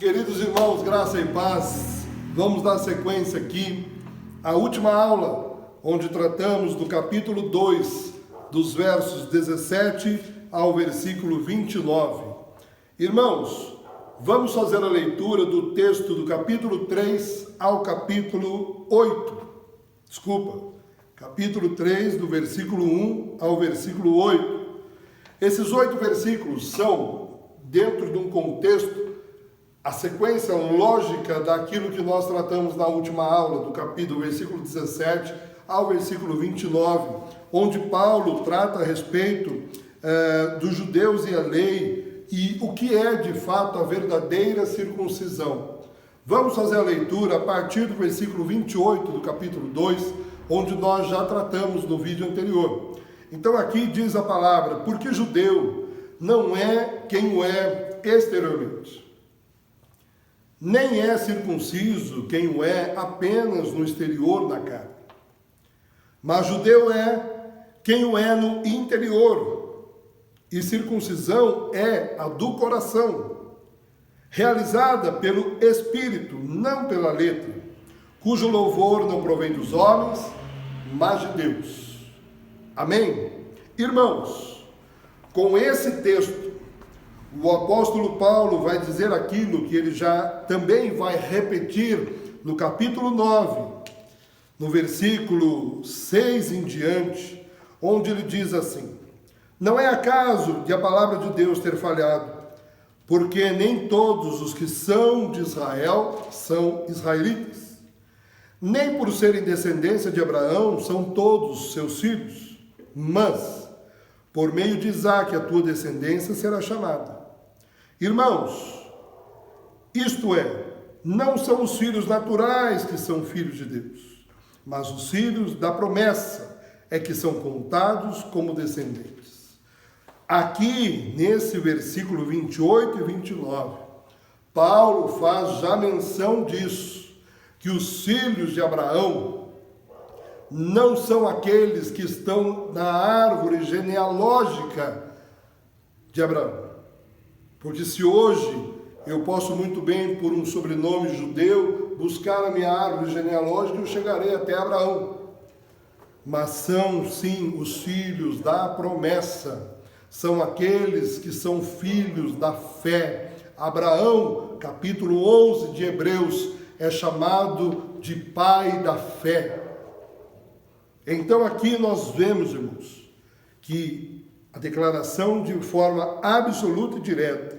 Queridos irmãos, graça e paz, vamos dar sequência aqui à última aula, onde tratamos do capítulo 2, dos versos 17 ao versículo 29. Irmãos, vamos fazer a leitura do texto do capítulo 3 ao capítulo 8. Capítulo 3, do versículo 1 ao versículo 8. Esses 8 versículos são, dentro de um contexto, a sequência lógica daquilo que nós tratamos na última aula, do capítulo, versículo 17 ao versículo 29, onde Paulo trata a respeito dos judeus e a lei e o que é de fato a verdadeira circuncisão. Vamos fazer a leitura a partir do versículo 28 do capítulo 2, onde nós já tratamos no vídeo anterior. Então aqui diz a palavra: porque judeu não é quem o é exteriormente, nem é circunciso quem o é apenas no exterior, na carne. Mas judeu é quem o é no interior, e circuncisão é a do coração, realizada pelo Espírito, não pela letra, cujo louvor não provém dos homens, mas de Deus. Amém? Irmãos, com esse texto, o apóstolo Paulo vai dizer aquilo que ele já também vai repetir no capítulo 9, no versículo 6 em diante, onde ele diz assim: não é acaso de a palavra de Deus ter falhado, porque nem todos os que são de Israel são israelitas, nem por serem descendência de Abraão são todos seus filhos, mas por meio de Isaque a tua descendência será chamada. Irmãos, isto é, não são os filhos naturais que são filhos de Deus, mas os filhos da promessa é que são contados como descendentes. Aqui, nesse versículo 28 e 29, Paulo faz já menção disso, que os filhos de Abraão não são aqueles que estão na árvore genealógica de Abraão. Porque se hoje eu posso muito bem, por um sobrenome judeu, buscar a minha árvore genealógica, eu chegarei até Abraão. Mas são sim os filhos da promessa, são aqueles que são filhos da fé. Abraão, capítulo 11 de Hebreus, é chamado de pai da fé. Então aqui nós vemos, irmãos, que a declaração de forma absoluta e direta: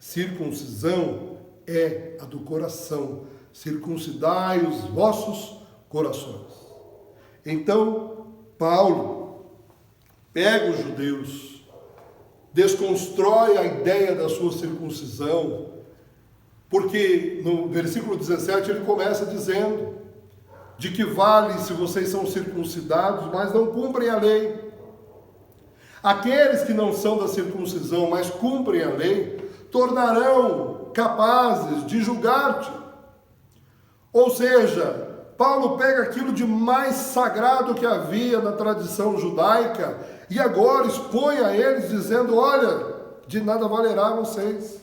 circuncisão é a do coração, circuncidai os vossos corações. Então, Paulo pega os judeus, desconstrói a ideia da sua circuncisão, porque no versículo 17 ele começa dizendo: de que vale se vocês são circuncidados, mas não cumprem a lei. Aqueles que não são da circuncisão, mas cumprem a lei, tornarão capazes de julgar-te. Ou seja, Paulo pega aquilo de mais sagrado que havia na tradição judaica e agora expõe a eles dizendo: olha, de nada valerá vocês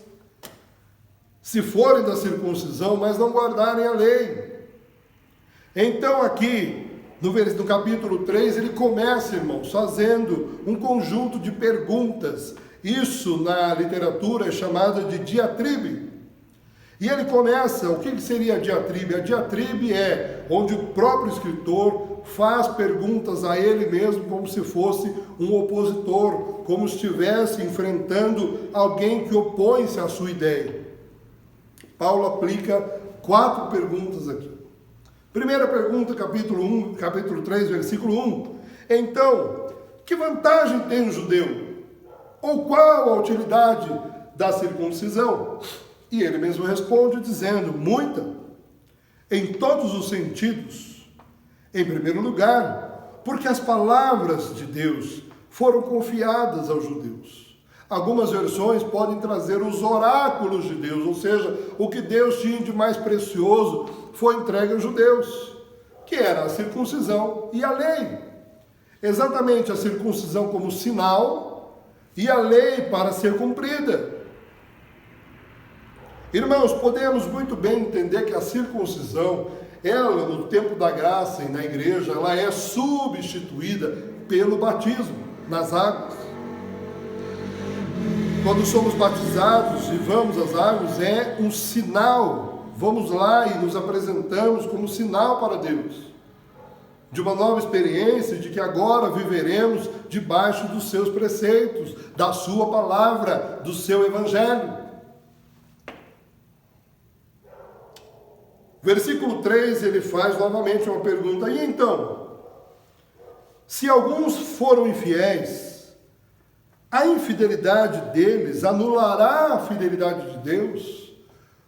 se forem da circuncisão, mas não guardarem a lei. Então aqui, no capítulo 3, ele começa, irmãos, fazendo um conjunto de perguntas. Isso na literatura é chamado de diatribe. E ele começa, o que seria a diatribe? A diatribe é onde o próprio escritor faz perguntas a ele mesmo como se fosse um opositor, como se estivesse enfrentando alguém que opõe-se à sua ideia. Paulo aplica 4 perguntas aqui. Primeira pergunta, capítulo 3, versículo 1. Então, que vantagem tem o judeu? Ou qual a utilidade da circuncisão? E ele mesmo responde dizendo: muita, em todos os sentidos. Em primeiro lugar, porque as palavras de Deus foram confiadas aos judeus. Algumas versões podem trazer os oráculos de Deus, ou seja, o que Deus tinha de mais precioso foi entregue aos judeus, que era a circuncisão e a lei. Exatamente, a circuncisão como sinal e a lei para ser cumprida. Irmãos, podemos muito bem entender que a circuncisão, ela no tempo da graça e na igreja, ela é substituída pelo batismo nas águas. Quando somos batizados e vamos às águas, é um sinal, vamos lá e nos apresentamos como sinal para Deus, de uma nova experiência, de que agora viveremos debaixo dos seus preceitos, da sua palavra, do seu evangelho. Versículo 3, ele faz novamente uma pergunta: e então, se alguns foram infiéis, a infidelidade deles anulará a fidelidade de Deus?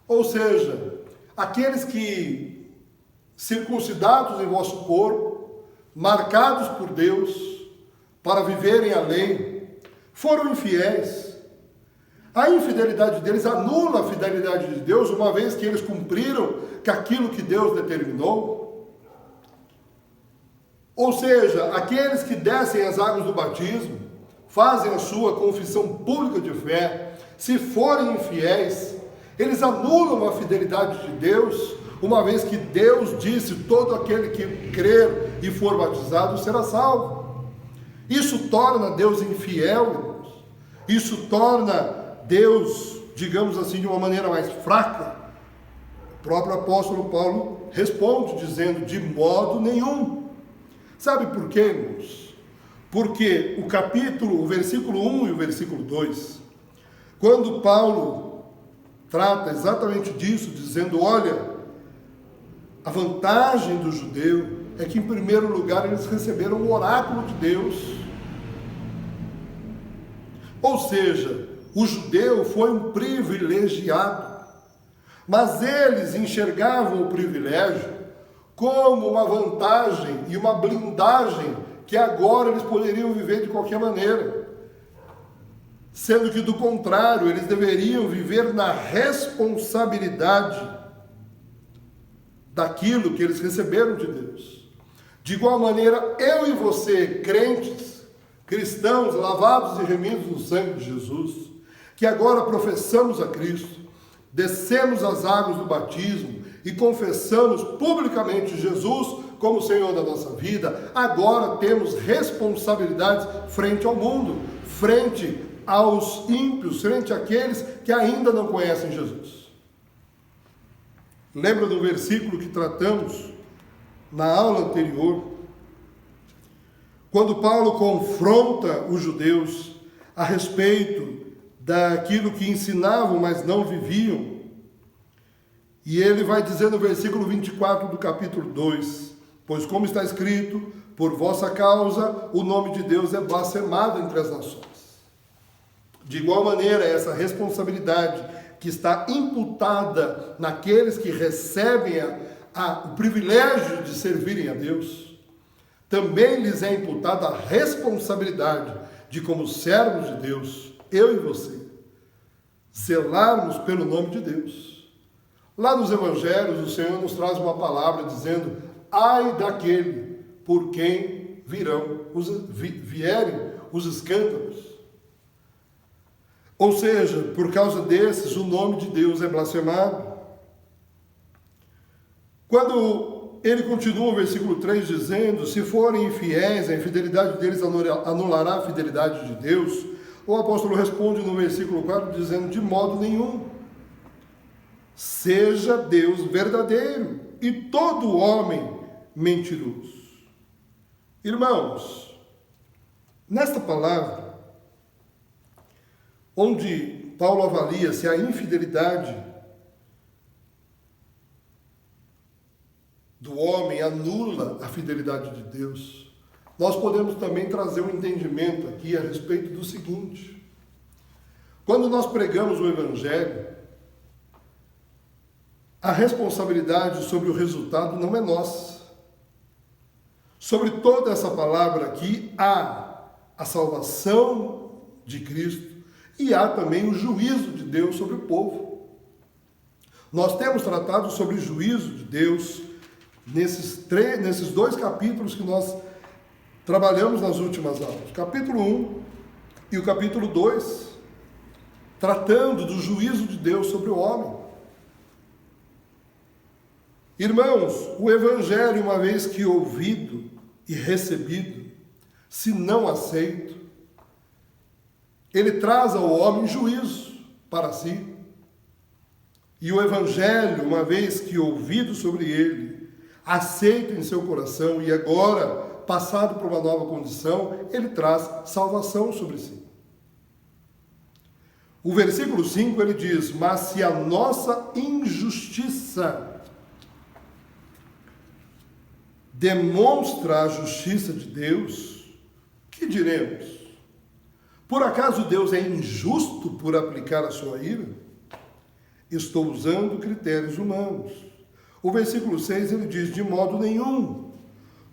Ou seja, aqueles que, circuncidados em vosso corpo, marcados por Deus para viverem a lei, foram infiéis, a infidelidade deles anula a fidelidade de Deus, uma vez que eles cumpriram com aquilo que Deus determinou? Ou seja, aqueles que descem as águas do batismo, fazem a sua confissão pública de fé, se forem infiéis, eles anulam a fidelidade de Deus, uma vez que Deus disse: todo aquele que crer e for batizado será salvo. Isso torna Deus infiel, irmãos. Isso torna Deus, digamos assim, de uma maneira mais fraca. O próprio apóstolo Paulo responde dizendo: de modo nenhum. Sabe por quê, irmãos? Porque o versículo 1 e o versículo 2, quando Paulo trata exatamente disso, dizendo: olha, a vantagem do judeu é que, em primeiro lugar, eles receberam o oráculo de Deus. Ou seja, o judeu foi um privilegiado, mas eles enxergavam o privilégio como uma vantagem e uma blindagem que agora eles poderiam viver de qualquer maneira, sendo que, do contrário, eles deveriam viver na responsabilidade daquilo que eles receberam de Deus. De igual maneira, eu e você, crentes, cristãos, lavados e remidos no sangue de Jesus, que agora professamos a Cristo, descemos as águas do batismo e confessamos publicamente Jesus como Senhor da nossa vida, agora temos responsabilidades frente ao mundo, frente aos ímpios, frente àqueles que ainda não conhecem Jesus. Lembra do versículo que tratamos na aula anterior? Quando Paulo confronta os judeus a respeito daquilo que ensinavam, mas não viviam. E ele vai dizer no versículo 24 do capítulo 2: pois como está escrito, por vossa causa o nome de Deus é blasfemado entre as nações. De igual maneira, essa responsabilidade que está imputada naqueles que recebem o privilégio de servirem a Deus, também lhes é imputada a responsabilidade de, como servos de Deus, eu e você, zelarmos pelo nome de Deus. Lá nos evangelhos, o Senhor nos traz uma palavra dizendo: ai daquele por quem vierem os escândalos. Ou seja, por causa desses, o nome de Deus é blasfemado. Quando ele continua o versículo 3 dizendo: se forem infiéis, a infidelidade deles anulará a fidelidade de Deus, o apóstolo responde no versículo 4 dizendo: de modo nenhum. Seja Deus verdadeiro e todo homem mentiroso. Irmãos, nesta palavra, onde Paulo avalia se a infidelidade do homem anula a fidelidade de Deus, nós podemos também trazer um entendimento aqui a respeito do seguinte: quando nós pregamos o Evangelho, a responsabilidade sobre o resultado não é nossa. Sobre toda essa palavra aqui há a salvação de Cristo e há também o juízo de Deus sobre o povo. Nós temos tratado sobre o juízo de Deus nesses dois capítulos que nós trabalhamos nas últimas aulas. O capítulo 1 e o capítulo 2, tratando do juízo de Deus sobre o homem. Irmãos, o Evangelho, uma vez que ouvido e recebido, se não aceito, ele traz ao homem juízo para si. E o Evangelho, uma vez que ouvido sobre ele, aceito em seu coração e agora, passado por uma nova condição, ele traz salvação sobre si. O versículo 5 ele diz: mas se a nossa injustiça demonstra a justiça de Deus, que diremos? Por acaso Deus é injusto por aplicar a sua ira? Estou usando critérios humanos. O versículo 6 ele diz: de modo nenhum.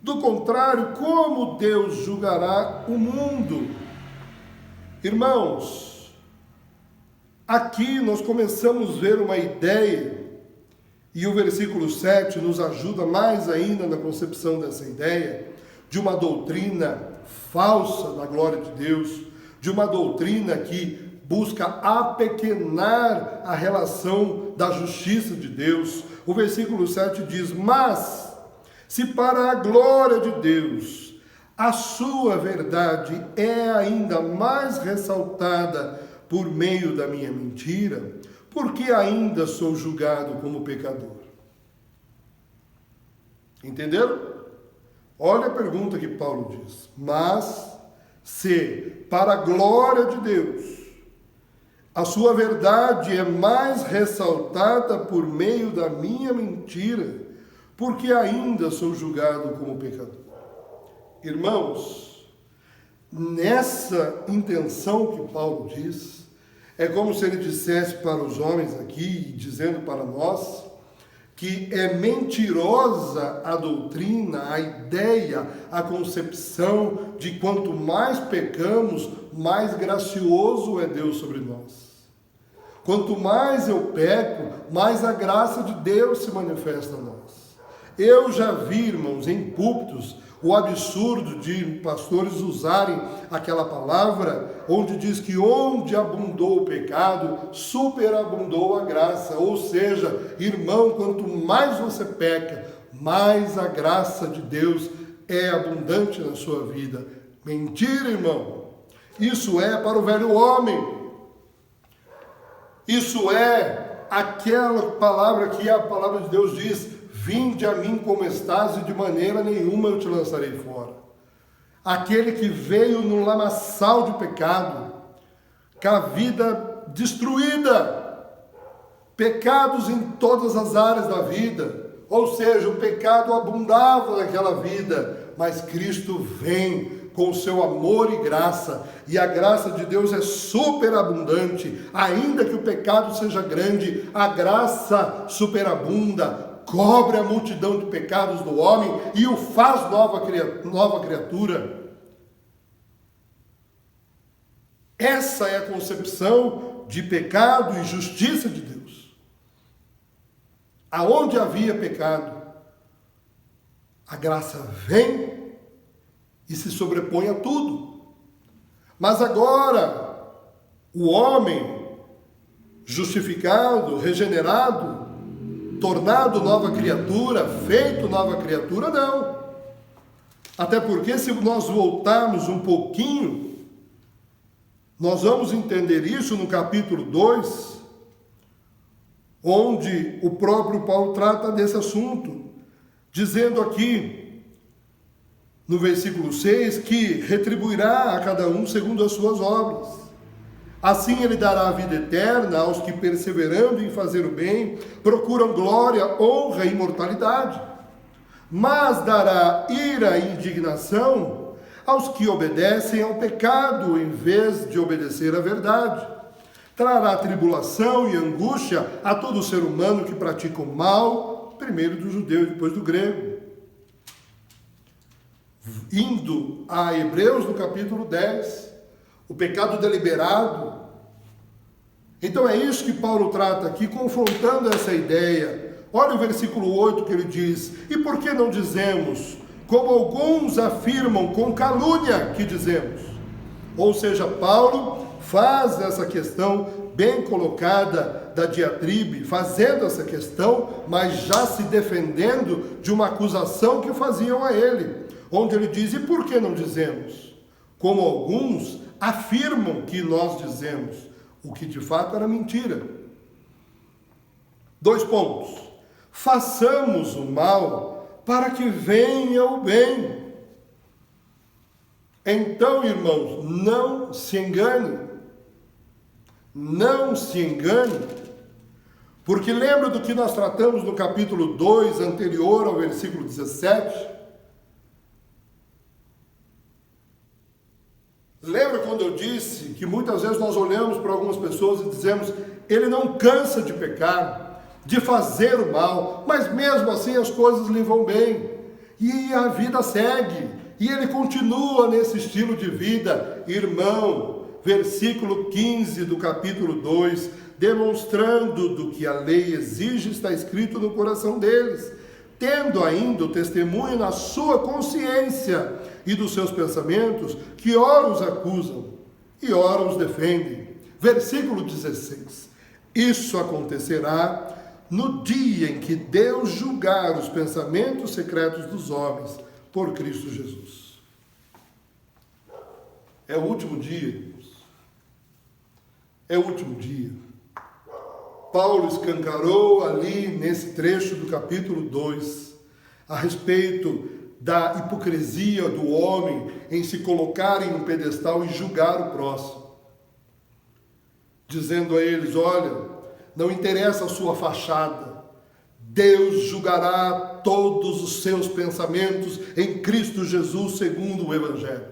Do contrário, como Deus julgará o mundo? Irmãos, aqui nós começamos a ver uma ideia, e o versículo 7 nos ajuda mais ainda na concepção dessa ideia, de uma doutrina falsa da glória de Deus, de uma doutrina que busca apequenar a relação da justiça de Deus. O versículo 7 diz: mas, se para a glória de Deus a sua verdade é ainda mais ressaltada por meio da minha mentira, porque ainda sou julgado como pecador. Entenderam? Olha a pergunta que Paulo diz: mas se para a glória de Deus a sua verdade é mais ressaltada por meio da minha mentira, porque ainda sou julgado como pecador. Irmãos, nessa intenção que Paulo diz, é como se ele dissesse para os homens aqui, dizendo para nós, que é mentirosa a doutrina, a ideia, a concepção de quanto mais pecamos, mais gracioso é Deus sobre nós. Quanto mais eu peco, mais a graça de Deus se manifesta a nós. Eu já vi, irmãos, em púlpitos, o absurdo de pastores usarem aquela palavra onde diz que onde abundou o pecado, superabundou a graça. Ou seja, irmão, quanto mais você peca, mais a graça de Deus é abundante na sua vida. Mentira, irmão. Isso é para o velho homem. Isso é aquela palavra que a palavra de Deus diz: vinde a mim como estás e de maneira nenhuma eu te lançarei fora. Aquele que veio no lamaçal de pecado, com a vida destruída, pecados em todas as áreas da vida, ou seja, o pecado abundava naquela vida, mas Cristo vem com o seu amor e graça, e a graça de Deus é superabundante. Ainda que o pecado seja grande, a graça superabunda, cobre a multidão de pecados do homem e o faz nova criatura. Essa é a concepção de pecado e justiça de Deus. Aonde havia pecado, a graça vem e se sobrepõe a tudo. Mas agora, o homem justificado, regenerado, tornado nova criatura, feito nova criatura, não. Até porque, se nós voltarmos um pouquinho, nós vamos entender isso no capítulo 2, onde o próprio Paulo trata desse assunto, dizendo aqui, no versículo 6, que retribuirá a cada um segundo as suas obras. Assim ele dará a vida eterna aos que, perseverando em fazer o bem, procuram glória, honra e imortalidade. Mas dará ira e indignação aos que obedecem ao pecado, em vez de obedecer à verdade. Trará tribulação e angústia a todo ser humano que pratica o mal, primeiro do judeu e depois do grego. Indo a Hebreus, no capítulo 10, o pecado deliberado. Então é isso que Paulo trata aqui, confrontando essa ideia. Olha o versículo 8 que ele diz: e por que não dizemos, como alguns afirmam com calúnia que dizemos? Ou seja, Paulo faz essa questão bem colocada da diatribe, fazendo essa questão, mas já se defendendo de uma acusação que faziam a ele, onde ele diz: e por que não dizemos? Como alguns afirmam que nós dizemos, o que de fato era mentira. 2 pontos. Façamos o mal para que venha o bem. Então, irmãos, não se engane. Não se engane. Porque lembra do que nós tratamos no capítulo 2, anterior ao versículo 17? Lembra quando eu disse que muitas vezes nós olhamos para algumas pessoas e dizemos: ele não cansa de pecar, de fazer o mal, mas mesmo assim as coisas lhe vão bem, e a vida segue, e ele continua nesse estilo de vida. Irmão, versículo 15 do capítulo 2, demonstrando do que a lei exige, está escrito no coração deles, tendo ainda o testemunho na sua consciência e dos seus pensamentos, que ora os acusam e ora os defendem. Versículo 16. Isso acontecerá no dia em que Deus julgar os pensamentos secretos dos homens por Cristo Jesus. É o último dia, irmãos. É o último dia. Paulo escancarou ali nesse trecho do capítulo 2 a respeito da hipocrisia do homem em se colocar em um pedestal e julgar o próximo, dizendo a eles: olha, não interessa a sua fachada, Deus julgará todos os seus pensamentos em Cristo Jesus segundo o Evangelho.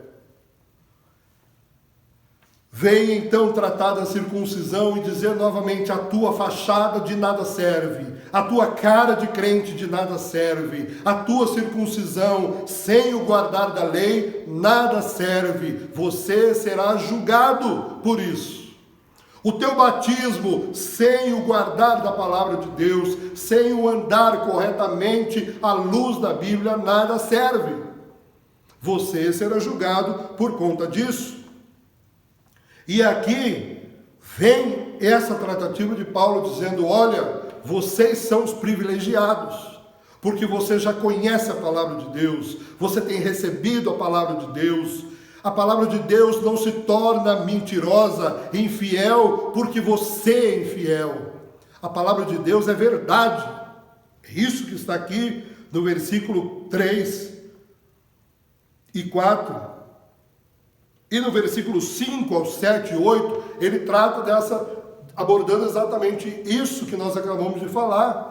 Vem então tratar da circuncisão e dizer novamente: a tua fachada de nada serve, a tua cara de crente de nada serve, a tua circuncisão sem o guardar da lei nada serve, você será julgado por isso. O teu batismo sem o guardar da palavra de Deus, sem o andar corretamente à luz da Bíblia, nada serve. Você será julgado por conta disso. E aqui vem essa tratativa de Paulo dizendo: olha, vocês são os privilegiados, porque você já conhece a palavra de Deus, você tem recebido a palavra de Deus. A palavra de Deus não se torna mentirosa, infiel, porque você é infiel. A palavra de Deus é verdade. É isso que está aqui no versículo 3 e 4. E no versículo 5 ao 7 e 8, ele trata abordando exatamente isso que nós acabamos de falar.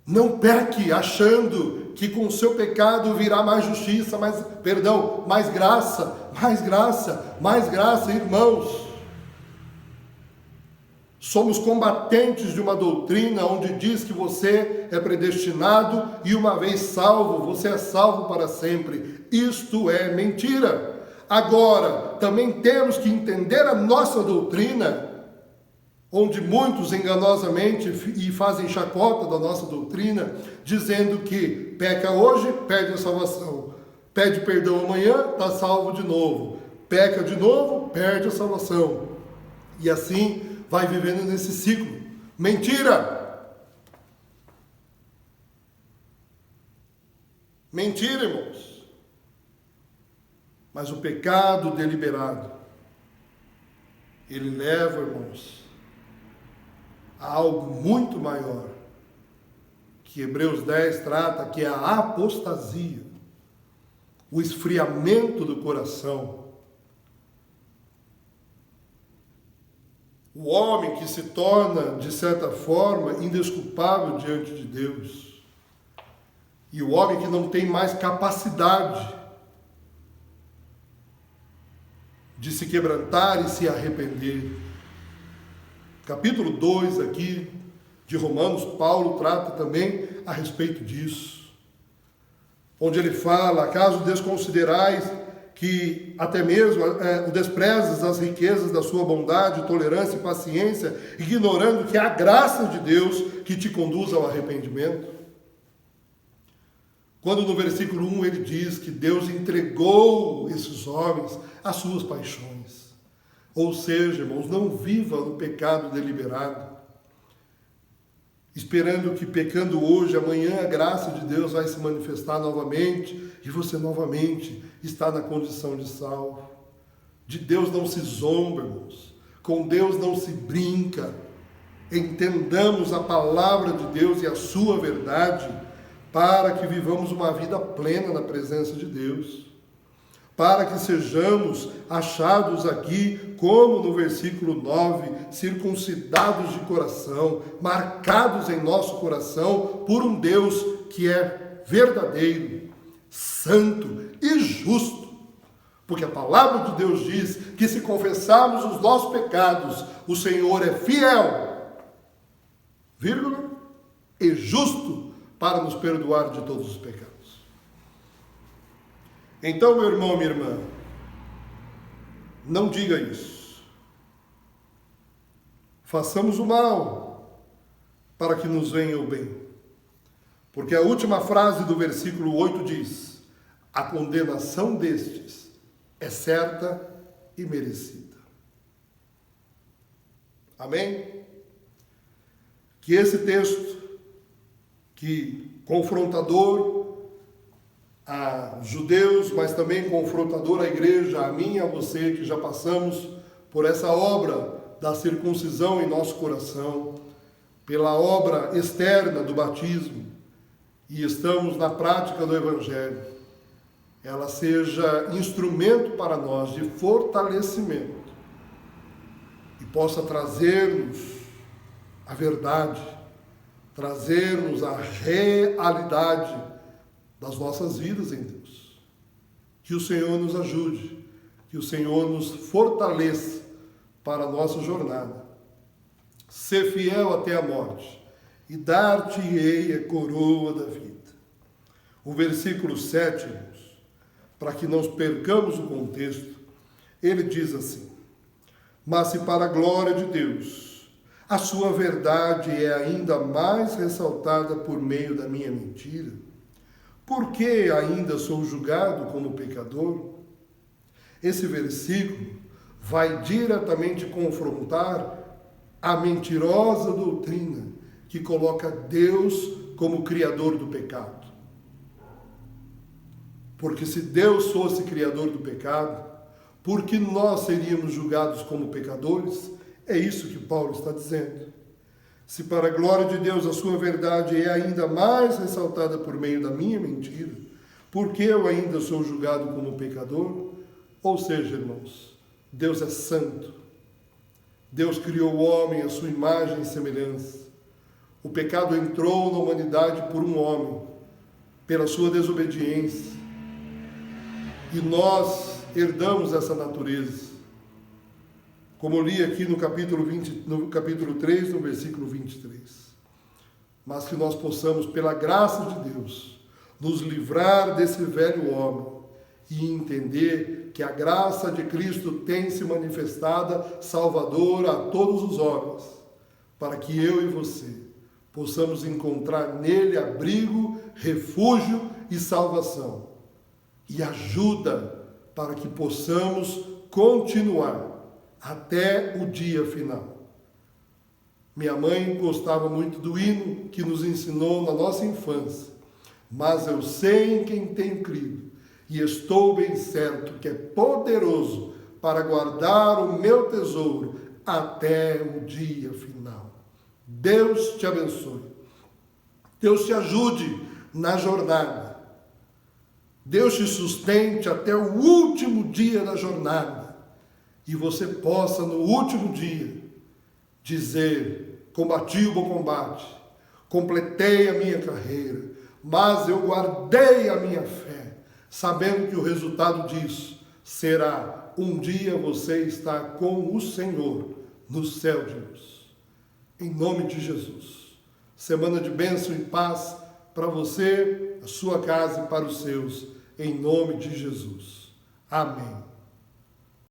Não peque achando que com o seu pecado virá mais justiça, mais graça, irmãos. Somos combatentes de uma doutrina onde diz que você é predestinado e uma vez salvo, você é salvo para sempre. Isto é mentira. Agora, também temos que entender a nossa doutrina, onde muitos enganosamente e fazem chacota da nossa doutrina, dizendo que peca hoje, perde a salvação. Pede perdão amanhã, está salvo de novo. Peca de novo, perde a salvação. E assim vai vivendo nesse ciclo. Mentira! Mentira, irmãos. Mas o pecado deliberado, ele leva, irmãos, a algo muito maior, que Hebreus 10 trata, que é a apostasia, o esfriamento do coração. O homem que se torna, de certa forma, indesculpável diante de Deus. E o homem que não tem mais capacidade de se quebrantar e se arrepender. Capítulo 2 aqui de Romanos, Paulo trata também a respeito disso. Onde ele fala: acaso desconsiderais que até mesmo desprezas as riquezas da sua bondade, tolerância e paciência, ignorando que é a graça de Deus que te conduz ao arrependimento? Quando no versículo 1 ele diz que Deus entregou esses homens às suas paixões. Ou seja, irmãos, não viva no pecado deliberado, esperando que pecando hoje, amanhã a graça de Deus vai se manifestar novamente e você novamente está na condição de salvo. De Deus não se zomba, irmãos. Com Deus não se brinca. Entendamos a palavra de Deus e a sua verdade para que vivamos uma vida plena na presença de Deus. Para que sejamos achados aqui, como no versículo 9, circuncidados de coração, marcados em nosso coração por um Deus que é verdadeiro, santo e justo. Porque a palavra de Deus diz que se confessarmos os nossos pecados, o Senhor é fiel, vírgula, e justo para nos perdoar de todos os pecados. Então, meu irmão, minha irmã, não diga isso. Façamos o mal para que nos venha o bem. Porque a última frase do versículo 8 diz: a condenação destes é certa e merecida. Amém? Que esse texto, que confrontador a judeus, mas também confrontador à igreja, a mim e a você, que já passamos por essa obra da circuncisão em nosso coração, pela obra externa do batismo, e estamos na prática do Evangelho, ela seja instrumento para nós de fortalecimento e possa trazer-nos a verdade, trazer-nos a realidade das nossas vidas em Deus. Que o Senhor nos ajude, que o Senhor nos fortaleça para a nossa jornada. Ser fiel até a morte, e dar-te-ei a coroa da vida. O versículo 7, irmãos, para que não percamos o contexto, ele diz assim: mas se para a glória de Deus, a sua verdade é ainda mais ressaltada por meio da minha mentira, por que ainda sou julgado como pecador? Esse versículo vai diretamente confrontar a mentirosa doutrina que coloca Deus como criador do pecado. Porque se Deus fosse criador do pecado, por que nós seríamos julgados como pecadores? É isso que Paulo está dizendo. Se para a glória de Deus a sua verdade é ainda mais ressaltada por meio da minha mentira, por que eu ainda sou julgado como pecador? Ou seja, irmãos, Deus é santo. Deus criou o homem à sua imagem e semelhança. O pecado entrou na humanidade por um homem, pela sua desobediência. E nós herdamos essa natureza. Como li aqui no capítulo 3, no versículo 23. Mas que nós possamos, pela graça de Deus, nos livrar desse velho homem e entender que a graça de Cristo tem se manifestada salvadora a todos os homens, para que eu e você possamos encontrar nele abrigo, refúgio e salvação, e ajuda para que possamos continuar até o dia final. Minha mãe gostava muito do hino que nos ensinou na nossa infância. Mas eu sei em quem tenho crido, e estou bem certo que é poderoso para guardar o meu tesouro até o dia final. Deus te abençoe. Deus te ajude na jornada. Deus te sustente até o último dia da jornada. E você possa, no último dia, dizer: combati o bom combate, completei a minha carreira, mas eu guardei a minha fé, sabendo que o resultado disso será um dia você estar com o Senhor no céu de luz. Em nome de Jesus. Semana de bênção e paz para você, a sua casa e para os seus, em nome de Jesus. Amém.